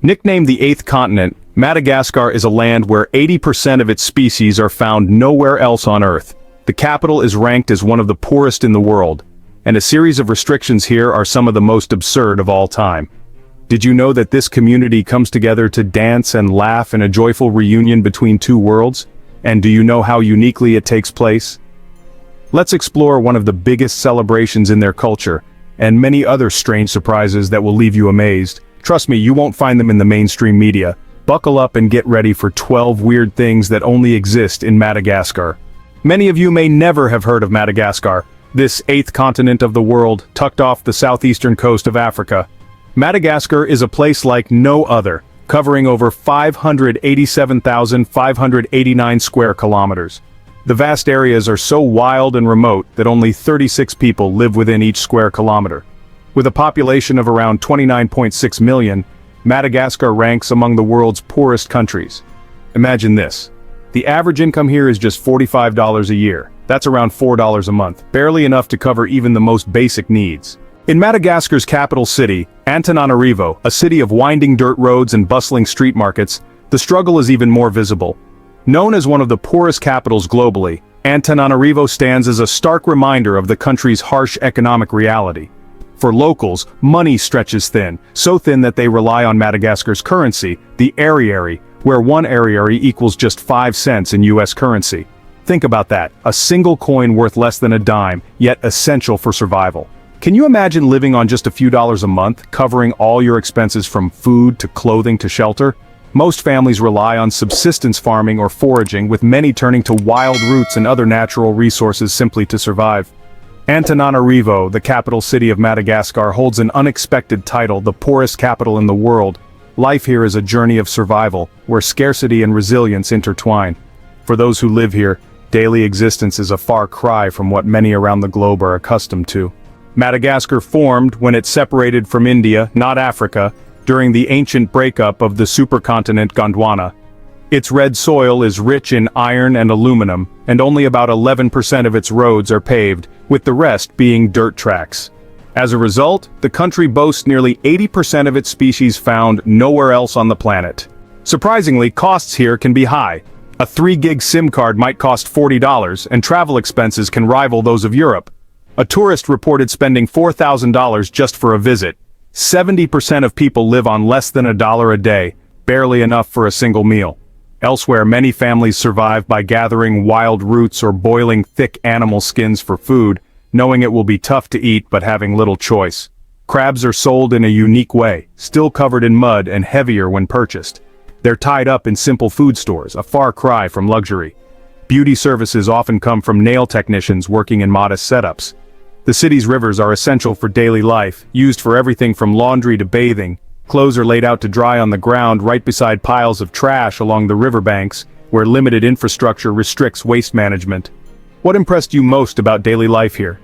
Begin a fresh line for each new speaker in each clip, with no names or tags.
Nicknamed the eighth continent, Madagascar is a land where 80% of its species are found nowhere else on Earth. The capital is ranked as one of the poorest in the world, and a series of restrictions here are some of the most absurd of all time. Did you know that this community comes together to dance and laugh in a joyful reunion between two worlds? And do you know how uniquely it takes place? Let's explore one of the biggest celebrations in their culture, and many other strange surprises that will leave you amazed. Trust me, you won't find them in the mainstream media. Buckle up and get ready for 12 weird things that only exist in Madagascar. Many of you may never have heard of Madagascar, this eighth continent of the world, tucked off the southeastern coast of Africa. Madagascar is a place like no other, covering over 587,589 square kilometers. The vast areas are so wild and remote that only 36 people live within each square kilometer. With a population of around 29.6 million, Madagascar ranks among the world's poorest countries. Imagine this. The average income here is just $45 a year. That's around $4 a month, barely enough to cover even the most basic needs. In Madagascar's capital city, Antananarivo, a city of winding dirt roads and bustling street markets, the struggle is even more visible. Known as one of the poorest capitals globally, Antananarivo stands as a stark reminder of the country's harsh economic reality. For locals, money stretches thin, so thin that they rely on Madagascar's currency, the ariary, where one ariary equals just 5 cents in US currency. Think about that, a single coin worth less than a dime, yet essential for survival. Can you imagine living on just a few dollars a month, covering all your expenses from food to clothing to shelter? Most families rely on subsistence farming or foraging, with many turning to wild roots and other natural resources simply to survive. Antananarivo, the capital city of Madagascar, holds an unexpected title, the poorest capital in the world. Life here is a journey of survival, where scarcity and resilience intertwine. For those who live here, daily existence is a far cry from what many around the globe are accustomed to. Madagascar formed when it separated from India, not Africa, during the ancient breakup of the supercontinent Gondwana. Its red soil is rich in iron and aluminum, and only about 11% of its roads are paved, with the rest being dirt tracks. As a result, the country boasts nearly 80% of its species found nowhere else on the planet. Surprisingly, costs here can be high. A 3-gig SIM card might cost $40, and travel expenses can rival those of Europe. A tourist reported spending $4,000 just for a visit. 70% of people live on less than $1 a day, barely enough for a single meal. Elsewhere, many families survive by gathering wild roots or boiling thick animal skins for food, knowing it will be tough to eat but having little choice. Crabs are sold in a unique way, still covered in mud and heavier when purchased. They're tied up in simple food stores, a far cry from luxury. Beauty services often come from nail technicians working in modest setups. The city's rivers are essential for daily life, used for everything from laundry to bathing. Clothes are laid out to dry on the ground right beside piles of trash along the riverbanks, where limited infrastructure restricts waste management. What impressed you most about daily life here?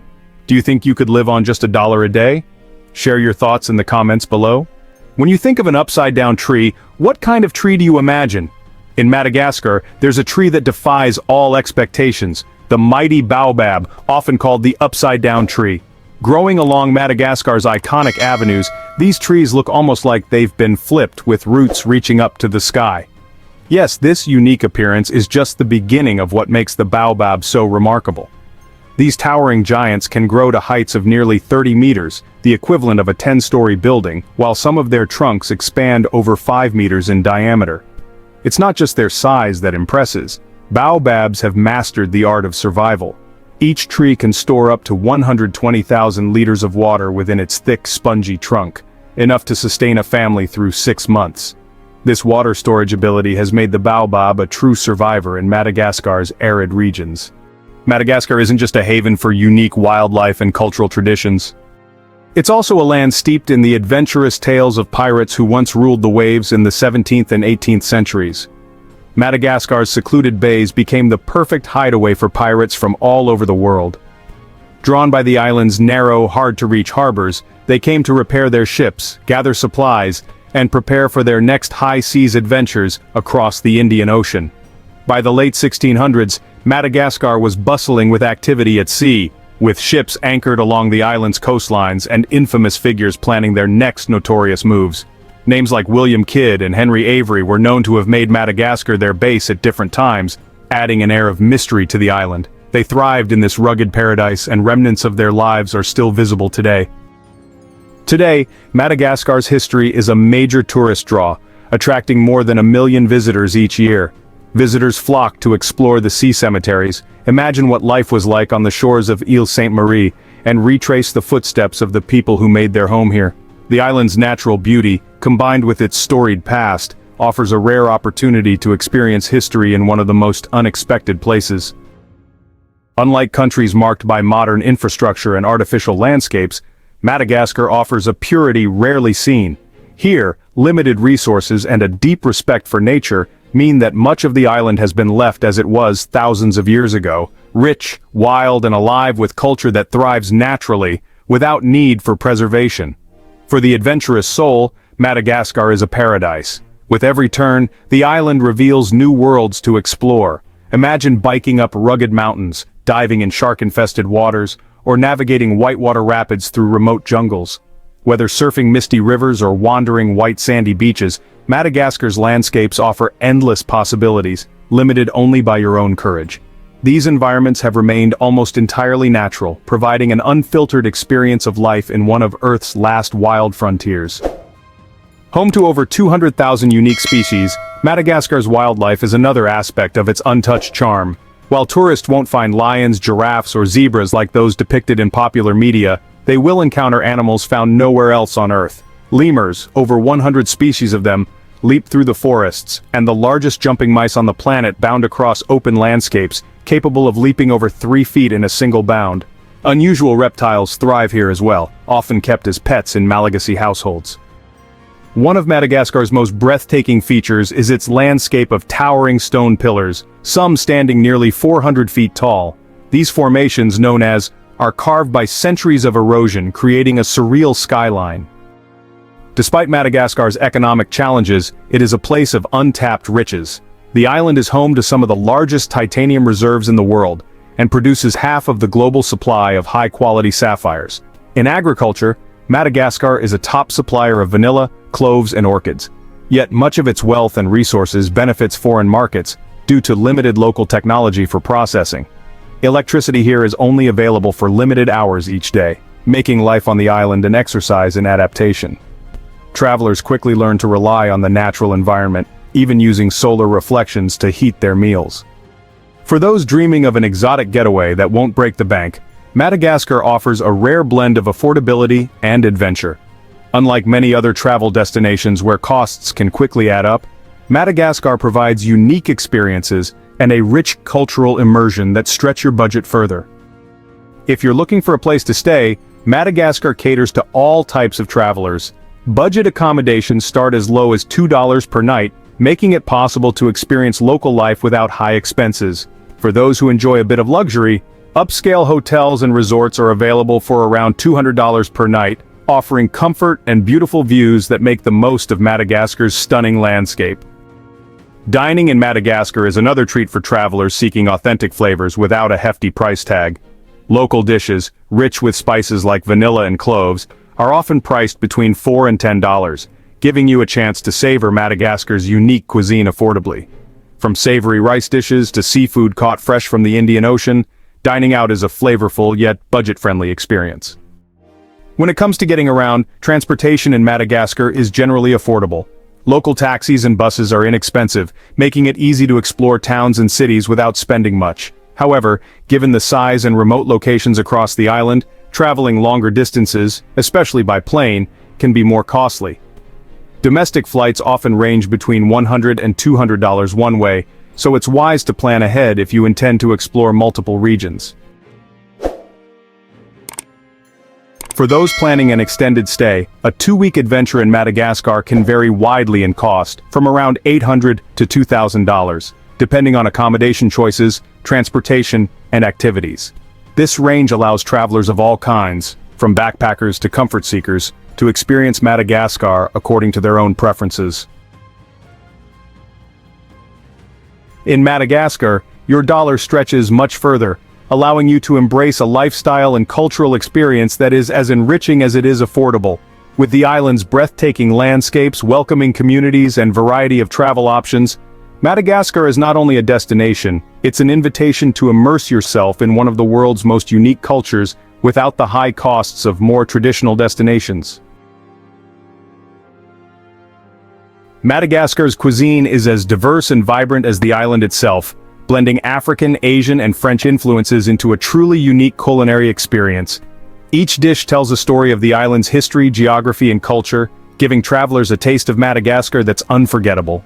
Do you think you could live on just $1 a day? Share your thoughts in the comments below. When you think of an upside-down tree, what kind of tree do you imagine? In Madagascar, there's a tree that defies all expectations, the mighty baobab, often called the upside-down tree. Growing along Madagascar's iconic avenues, these trees look almost like they've been flipped, with roots reaching up to the sky. Yes, this unique appearance is just the beginning of what makes the baobab so remarkable. These towering giants can grow to heights of nearly 30 meters, the equivalent of a 10-story building, while some of their trunks expand over 5 meters in diameter. It's not just their size that impresses. Baobabs have mastered the art of survival. Each tree can store up to 120,000 liters of water within its thick, spongy trunk, enough to sustain a family through 6 months. This water storage ability has made the baobab a true survivor in Madagascar's arid regions. Madagascar isn't just a haven for unique wildlife and cultural traditions. It's also a land steeped in the adventurous tales of pirates who once ruled the waves in the 17th and 18th centuries. Madagascar's secluded bays became the perfect hideaway for pirates from all over the world. Drawn by the island's narrow, hard-to-reach harbors, they came to repair their ships, gather supplies, and prepare for their next high-seas adventures across the Indian Ocean. By the late 1600s, Madagascar was bustling with activity at sea, with ships anchored along the island's coastlines and infamous figures planning their next notorious moves. Names like William Kidd and Henry Avery were known to have made Madagascar their base at different times, adding an air of mystery to the island. They thrived in this rugged paradise, and remnants of their lives are still visible today. Today, Madagascar's history is a major tourist draw, attracting more than 1 million visitors each year. Visitors flock to explore the sea cemeteries, imagine what life was like on the shores of Île Sainte-Marie, and retrace the footsteps of the people who made their home here. The island's natural beauty, combined with its storied past, offers a rare opportunity to experience history in one of the most unexpected places. Unlike countries marked by modern infrastructure and artificial landscapes, Madagascar offers a purity rarely seen. Here, limited resources and a deep respect for nature mean that much of the island has been left as it was thousands of years ago, rich, wild, and alive with culture that thrives naturally, without need for preservation. For the adventurous soul, Madagascar is a paradise. With every turn, the island reveals new worlds to explore. Imagine biking up rugged mountains, diving in shark-infested waters, or navigating whitewater rapids through remote jungles. Whether surfing misty rivers or wandering white sandy beaches, Madagascar's landscapes offer endless possibilities, limited only by your own courage. These environments have remained almost entirely natural, providing an unfiltered experience of life in one of Earth's last wild frontiers. Home to over 200,000 unique species, Madagascar's wildlife is another aspect of its untouched charm. While tourists won't find lions, giraffes, or zebras like those depicted in popular media, they will encounter animals found nowhere else on Earth. Lemurs, over 100 species of them, leap through the forests, and the largest jumping mice on the planet bound across open landscapes, capable of leaping over 3 feet in a single bound. Unusual reptiles thrive here as well, often kept as pets in Malagasy households. One of Madagascar's most breathtaking features is its landscape of towering stone pillars, some standing nearly 400 feet tall. These formations, known as, are carved by centuries of erosion, creating a surreal skyline. Despite Madagascar's economic challenges, it is a place of untapped riches. The island is home to some of the largest titanium reserves in the world, and produces half of the global supply of high-quality sapphires. In agriculture, Madagascar is a top supplier of vanilla, cloves, and orchids. Yet much of its wealth and resources benefits foreign markets, due to limited local technology for processing. Electricity here is only available for limited hours each day, making life on the island an exercise in adaptation. Travelers quickly learn to rely on the natural environment, even using solar reflections to heat their meals. For those dreaming of an exotic getaway that won't break the bank, Madagascar offers a rare blend of affordability and adventure. Unlike many other travel destinations where costs can quickly add up, Madagascar provides unique experiences and a rich cultural immersion that stretch your budget further. If you're looking for a place to stay, Madagascar caters to all types of travelers. Budget accommodations start as low as $2 per night, making it possible to experience local life without high expenses. For those who enjoy a bit of luxury, upscale hotels and resorts are available for around $200 per night, offering comfort and beautiful views that make the most of Madagascar's stunning landscape. Dining in Madagascar is another treat for travelers seeking authentic flavors without a hefty price tag. Local dishes, rich with spices like vanilla and cloves, are often priced between $4 and $10, giving you a chance to savor Madagascar's unique cuisine affordably. From savory rice dishes to seafood caught fresh from the Indian Ocean, dining out is a flavorful yet budget-friendly experience. When it comes to getting around, transportation in Madagascar is generally affordable. Local taxis and buses are inexpensive, making it easy to explore towns and cities without spending much. However, given the size and remote locations across the island, traveling longer distances, especially by plane, can be more costly. Domestic flights often range between $100 and $200 one way, so it's wise to plan ahead if you intend to explore multiple regions. For those planning an extended stay, a 2-week adventure in Madagascar can vary widely in cost, from around $800 to $2,000, depending on accommodation choices, transportation, and activities. This range allows travelers of all kinds, from backpackers to comfort seekers, to experience Madagascar according to their own preferences. In Madagascar, your dollar stretches much further, allowing you to embrace a lifestyle and cultural experience that is as enriching as it is affordable. With the island's breathtaking landscapes, welcoming communities, and variety of travel options, Madagascar is not only a destination, it's an invitation to immerse yourself in one of the world's most unique cultures without the high costs of more traditional destinations. Madagascar's cuisine is as diverse and vibrant as the island itself, blending African, Asian, and French influences into a truly unique culinary experience. Each dish tells a story of the island's history, geography, and culture, giving travelers a taste of Madagascar that's unforgettable.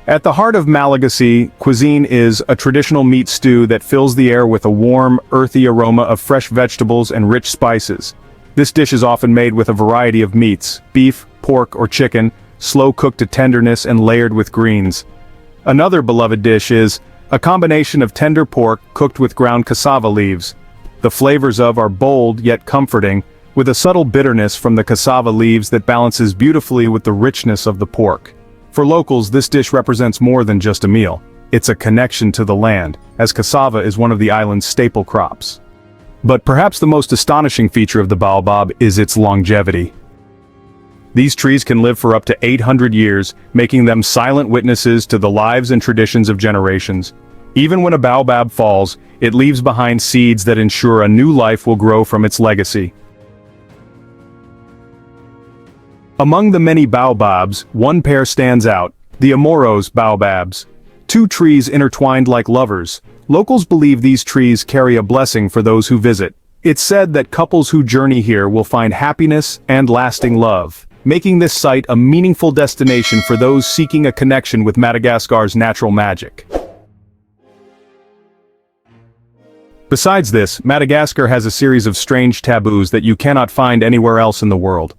At the heart of Malagasy cuisine is a traditional meat stew that fills the air with a warm, earthy aroma of fresh vegetables and rich spices. This dish is often made with a variety of meats, beef, pork, or chicken, slow-cooked to tenderness and layered with greens. Another beloved dish is a combination of tender pork cooked with ground cassava leaves. The flavors of are bold yet comforting, with a subtle bitterness from the cassava leaves that balances beautifully with the richness of the pork. For locals, this dish represents more than just a meal. It's a connection to the land, as cassava is one of the island's staple crops. But perhaps the most astonishing feature of the baobab is its longevity. These trees can live for up to 800 years, making them silent witnesses to the lives and traditions of generations. Even when a baobab falls, it leaves behind seeds that ensure a new life will grow from its legacy. Among the many baobabs, one pair stands out, the Amoros baobabs. Two trees intertwined like lovers. Locals believe these trees carry a blessing for those who visit. It's said that couples who journey here will find happiness and lasting love, making this site a meaningful destination for those seeking a connection with Madagascar's natural magic. Besides this, Madagascar has a series of strange taboos that you cannot find anywhere else in the world.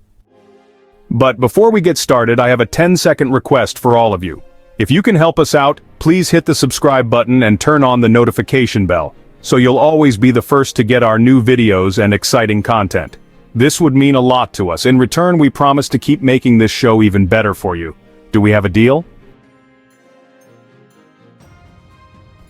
But before we get started, I have a 10-second request for all of you. If you can help us out, please hit the subscribe button and turn on the notification bell, so you'll always be the first to get our new videos and exciting content. This would mean a lot to us. In return, we promise to keep making this show even better for you. Do we have a deal?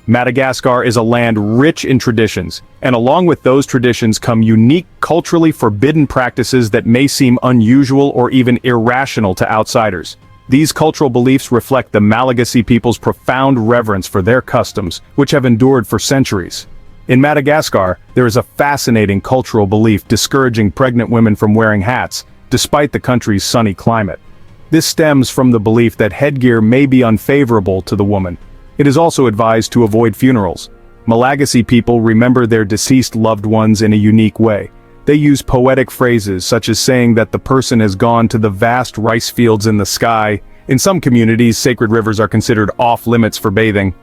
Madagascar is a land rich in traditions, and along with those traditions come unique, culturally forbidden practices that may seem unusual or even irrational to outsiders. These cultural beliefs reflect the Malagasy people's profound reverence for their customs, which have endured for centuries. In Madagascar, there is a fascinating cultural belief discouraging pregnant women from wearing hats, despite the country's sunny climate. This stems from the belief that headgear may be unfavorable to the woman. It is also advised to avoid funerals. Malagasy people remember their deceased loved ones in a unique way. They use poetic phrases such as saying that the person has gone to the vast rice fields in the sky. In some communities, sacred rivers are considered off-limits for bathing.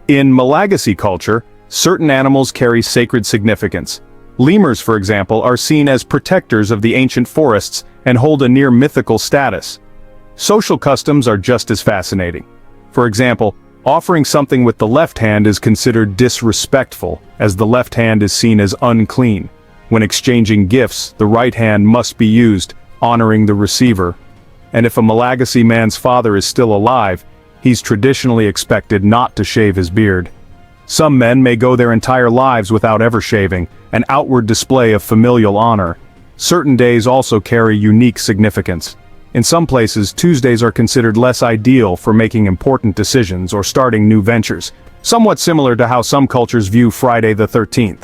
In Malagasy culture, certain animals carry sacred significance. Lemurs, for example, are seen as protectors of the ancient forests and hold a near-mythical status. Social customs are just as fascinating. For example, offering something with the left hand is considered disrespectful, as the left hand is seen as unclean. When exchanging gifts, the right hand must be used, honoring the receiver. And if a Malagasy man's father is still alive, he's traditionally expected not to shave his beard. Some men may go their entire lives without ever shaving, an outward display of familial honor. Certain days also carry unique significance. In some places, Tuesdays are considered less ideal for making important decisions or starting new ventures, somewhat similar to how some cultures view Friday the 13th.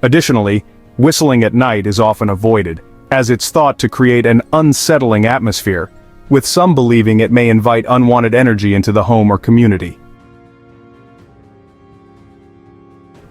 Additionally, whistling at night is often avoided, as it's thought to create an unsettling atmosphere, with some believing it may invite unwanted energy into the home or community.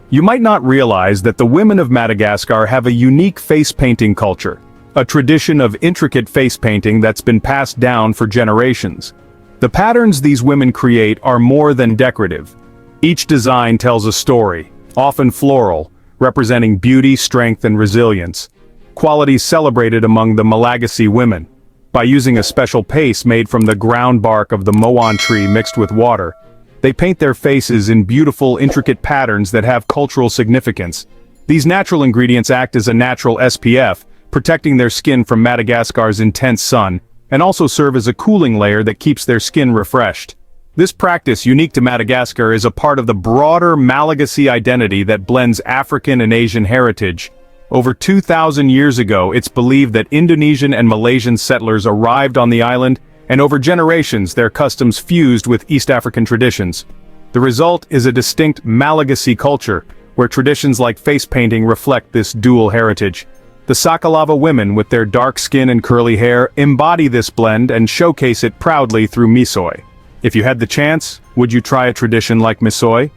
You might not realize that the women of Madagascar have a unique face painting culture, a tradition of intricate face painting that's been passed down for generations. The patterns these women create are more than decorative. Each design tells a story, often floral, representing beauty, strength, and resilience, qualities celebrated among the Malagasy women. By using a special paste made from the ground bark of the moan tree mixed with water, they paint their faces in beautiful, intricate patterns that have cultural significance. These natural ingredients act as a natural SPF, protecting their skin from Madagascar's intense sun, and also serve as a cooling layer that keeps their skin refreshed. This practice, unique to Madagascar, is a part of the broader Malagasy identity that blends African and Asian heritage. Over 2,000 years ago, it's believed that Indonesian and Malaysian settlers arrived on the island, and over generations their customs fused with East African traditions. The result is a distinct Malagasy culture, where traditions like face painting reflect this dual heritage. The Sakalava women, with their dark skin and curly hair, embody this blend and showcase it proudly through misoi. If you had the chance, would you try a tradition like misoi?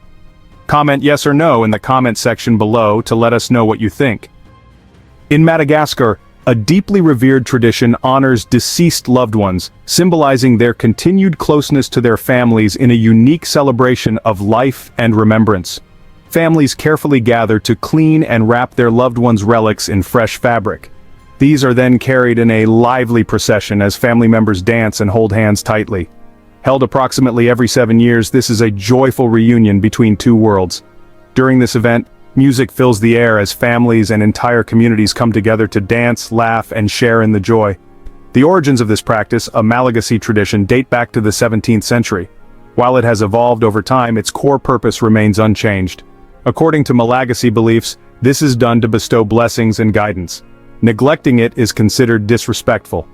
Comment yes or no in the comment section below to let us know what you think. In Madagascar, a deeply revered tradition honors deceased loved ones, symbolizing their continued closeness to their families in a unique celebration of life and remembrance. Families carefully gather to clean and wrap their loved ones' relics in fresh fabric. These are then carried in a lively procession as family members dance and hold hands tightly. Held approximately every 7 years, this is a joyful reunion between two worlds. During this event, music fills the air as families and entire communities come together to dance, laugh, and share in the joy. The origins of this practice, a Malagasy tradition, date back to the 17th century. While it has evolved over time, its core purpose remains unchanged. According to Malagasy beliefs, this is done to bestow blessings and guidance. Neglecting it is considered disrespectful.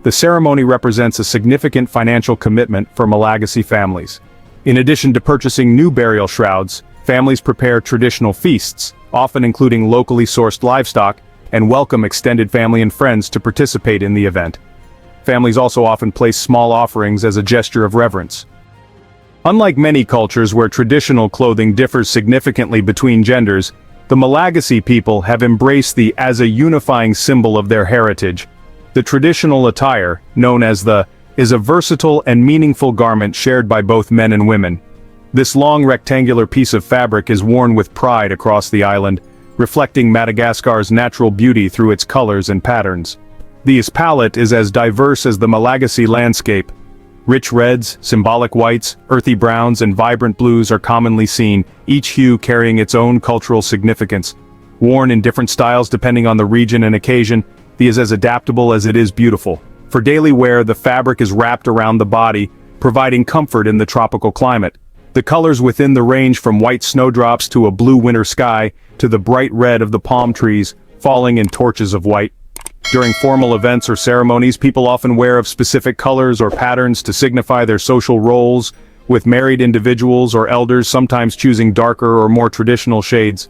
The ceremony represents a significant financial commitment for Malagasy families. In addition to purchasing new burial shrouds, families prepare traditional feasts, often including locally sourced livestock, and welcome extended family and friends to participate in the event. Families also often place small offerings as a gesture of reverence. Unlike many cultures where traditional clothing differs significantly between genders, the Malagasy people have embraced the as a unifying symbol of their heritage. The traditional attire, known as the, is a versatile and meaningful garment shared by both men and women. This long rectangular piece of fabric is worn with pride across the island, reflecting Madagascar's natural beauty through its colors and patterns. This palette is as diverse as the Malagasy landscape. Rich reds, symbolic whites, earthy browns, and vibrant blues are commonly seen, each hue carrying its own cultural significance. Worn in different styles depending on the region and occasion, the is as adaptable as it is beautiful. For daily wear, the fabric is wrapped around the body, providing comfort in the tropical climate. The colors within the range from white snowdrops to a blue winter sky, to the bright red of the palm trees, falling in torches of white. During formal events or ceremonies, people often wear of specific colors or patterns to signify their social roles, with married individuals or elders sometimes choosing darker or more traditional shades.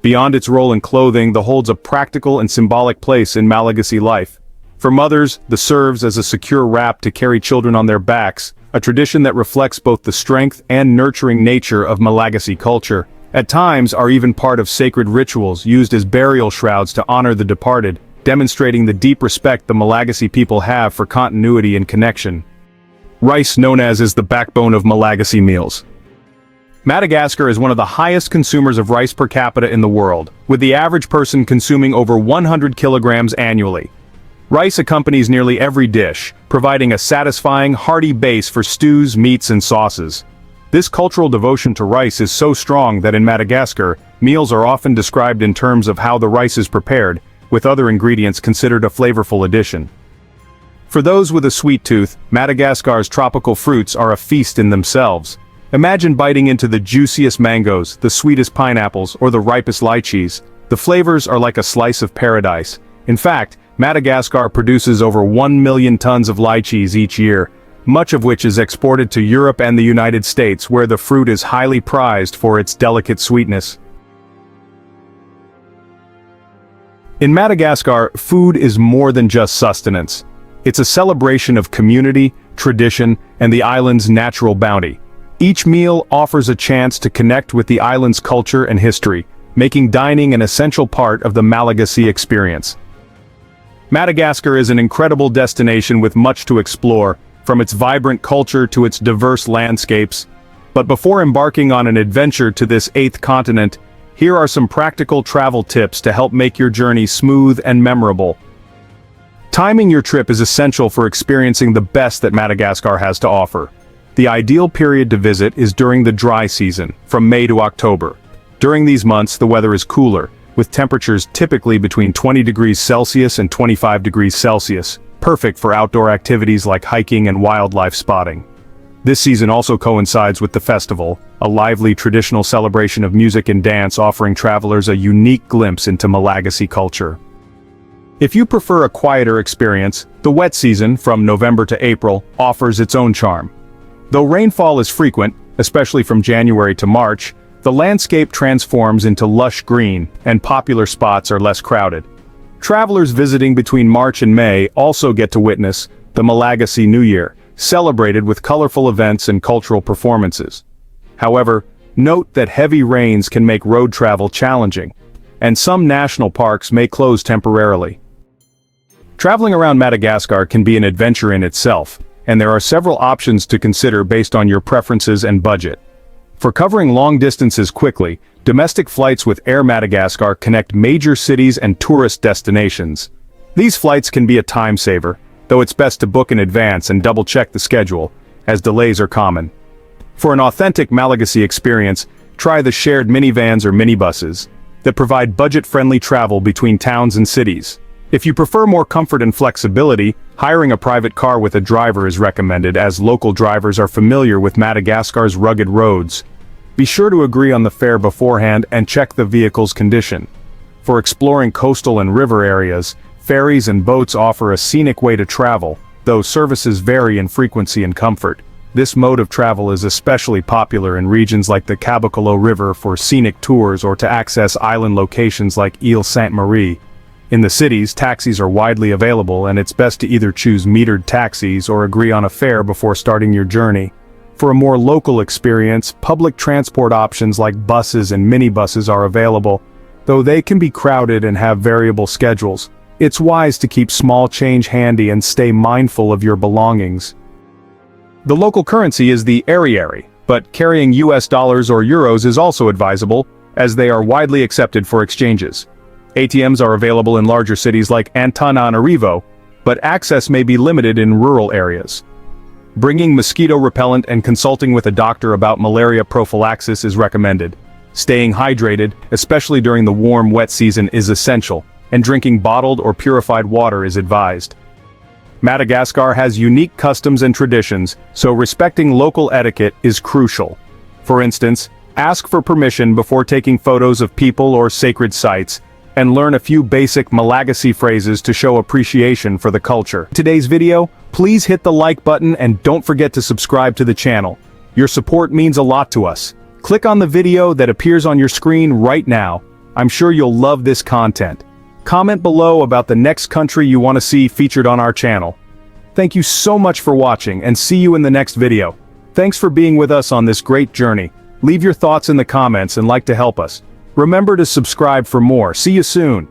Beyond its role in clothing, the holds a practical and symbolic place in Malagasy life. For mothers, the serves as a secure wrap to carry children on their backs, a tradition that reflects both the strength and nurturing nature of Malagasy culture. At times are even part of sacred rituals used as burial shrouds to honor the departed, demonstrating the deep respect the Malagasy people have for continuity and connection. Rice, known as is the backbone of Malagasy meals. Madagascar is one of the highest consumers of rice per capita in the world, with the average person consuming over 100 kilograms annually. Rice accompanies nearly every dish, providing a satisfying, hearty base for stews, meats, and sauces. This cultural devotion to rice is so strong that in Madagascar, meals are often described in terms of how the rice is prepared, with other ingredients considered a flavorful addition. For those with a sweet tooth, Madagascar's tropical fruits are a feast in themselves. Imagine biting into the juiciest mangoes, the sweetest pineapples, or the ripest lychees. The flavors are like a slice of paradise. In fact, Madagascar produces over 1 million tons of lychees each year, much of which is exported to Europe and the United States, where the fruit is highly prized for its delicate sweetness. In Madagascar, food is more than just sustenance. It's a celebration of community, tradition, and the island's natural bounty. Each meal offers a chance to connect with the island's culture and history, making dining an essential part of the Malagasy experience. Madagascar is an incredible destination with much to explore, from its vibrant culture to its diverse landscapes. But before embarking on an adventure to this eighth continent, here are some practical travel tips to help make your journey smooth and memorable. Timing your trip is essential for experiencing the best that Madagascar has to offer. The ideal period to visit is during the dry season, from May to October. During these months, the weather is cooler, with temperatures typically between 20 degrees Celsius and 25 degrees Celsius, perfect for outdoor activities like hiking and wildlife spotting. This season also coincides with the festival, a lively traditional celebration of music and dance offering travelers a unique glimpse into Malagasy culture. If you prefer a quieter experience, the wet season, from November to April, offers its own charm. Though rainfall is frequent, especially from January to March, the landscape transforms into lush green, and popular spots are less crowded. Travelers visiting between March and May also get to witness the Malagasy New Year, celebrated with colorful events and cultural performances. However, note that heavy rains can make road travel challenging, and some national parks may close temporarily. Traveling around Madagascar can be an adventure in itself, and there are several options to consider based on your preferences and budget. For covering long distances quickly, domestic flights with Air Madagascar connect major cities and tourist destinations. These flights can be a time saver, though it's best to book in advance and double-check the schedule, as delays are common. For an authentic Malagasy experience, try the shared minivans or minibuses that provide budget-friendly travel between towns and cities. If you prefer more comfort and flexibility, hiring a private car with a driver is recommended, as local drivers are familiar with Madagascar's rugged roads. Be sure to agree on the fare beforehand and check the vehicle's condition. For exploring coastal and river areas, ferries and boats offer a scenic way to travel, though services vary in frequency and comfort. This mode of travel is especially popular in regions like the Kabakolo River for scenic tours or to access island locations like Ile Sainte-Marie. In the cities, taxis are widely available, and it's best to either choose metered taxis or agree on a fare before starting your journey. For a more local experience, public transport options like buses and minibuses are available, though they can be crowded and have variable schedules. It's wise to keep small change handy and stay mindful of your belongings. The local currency is the Ariary, but carrying US dollars or euros is also advisable, as they are widely accepted for exchanges. ATMs are available in larger cities like Antananarivo, but access may be limited in rural areas. Bringing mosquito repellent and consulting with a doctor about malaria prophylaxis is recommended. Staying hydrated, especially during the warm, wet season, is essential, and drinking bottled or purified water is advised. Madagascar has unique customs and traditions, so respecting local etiquette is crucial. For instance, ask for permission before taking photos of people or sacred sites, and learn a few basic Malagasy phrases to show appreciation for the culture. Today's video, please hit the like button and don't forget to subscribe to the channel. Your support means a lot to us. Click on the video that appears on your screen right now. I'm sure you'll love this content. Comment below about the next country you want to see featured on our channel. Thank you so much for watching, and see you in the next video. Thanks for being with us on this great journey. Leave your thoughts in the comments and like to help us. Remember to subscribe for more. See you soon.